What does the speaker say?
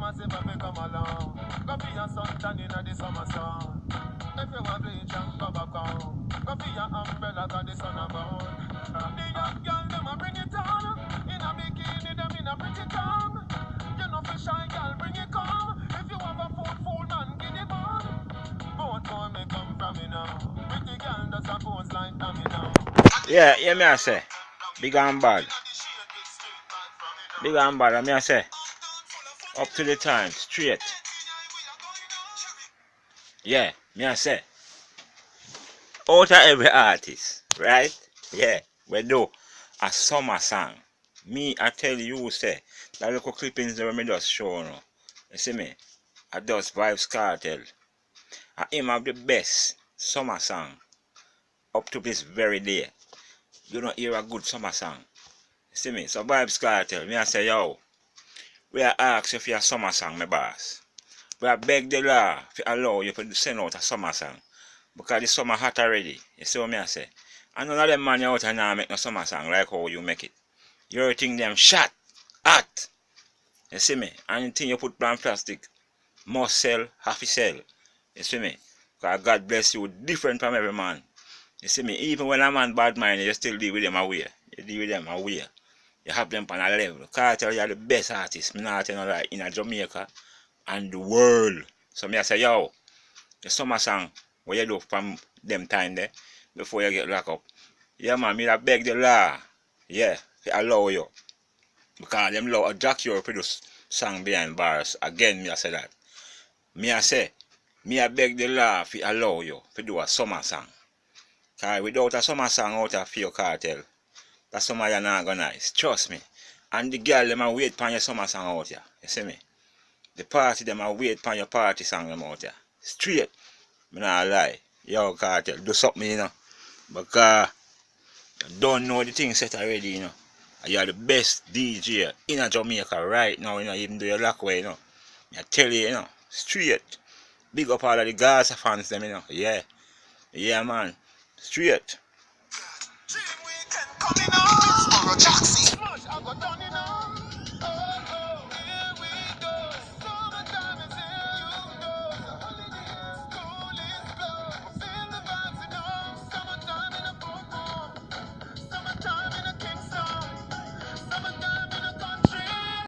massive if you come along. Go for your suntan in the summer sun. If you want bleach and go back home. Go for your umbrella cause the sun about. The young girl them a bring it on. In a bikini them in a pretty tongue. You know for shy girl bring it come. If you have a fool man get it on. Both boy may come from me now. Pretty girl does a pose like me now. Yeah, me I say. Big and bad. Big and bad, me I say. Up to the time, straight. Yeah, me I say. Out of every artist, right? Yeah, we do a summer song. Me, I tell you, say, that little clippings that me just show now. You see me? I does vybz Kartel. I him have the best summer song up to this very day. You don't hear a good summer song. You see me? So vybz Kartel, me I say, yo, we are ask you for your summer song, my boss. We are beg the law to allow you to send out a summer song. Because the summer hot already. You see what me I say? And none of them man out and now make no summer song like how you make it. You think them shot, hot. You see me? Anything you put on plastic must sell, have to sell. You see me? Because God bless you different from every man. You see me? Even when a man bad mind, you still deal with them away. You deal with them away. You have them on a level. Kartel, you are the best artist. Me not tell you like in Jamaica and the world. So me I say, yo, the summer song what you do from them time there before you get locked up. Yeah man, me that beg the law. Yeah, to allow you. Because them law Jack you produce song behind bars. Again me I say that. Me I say, me I beg the law to allow you to do a summer song. Because without a summer song out of your Kartel, that summer you're not organized. Trust me. And the girl them a wait for your summer song out here. You see me? The party them a wait for your party song them out here. Straight. Me not lie. Yo Kartel, do something, you know. Because you don't know the thing set already, you know. And you are the best DJ in Jamaica right now, you know, even though you're locked away, you know. I tell you, you know, straight. Big up all of the Gaza fans them, you know. Yeah. Yeah man. Straight.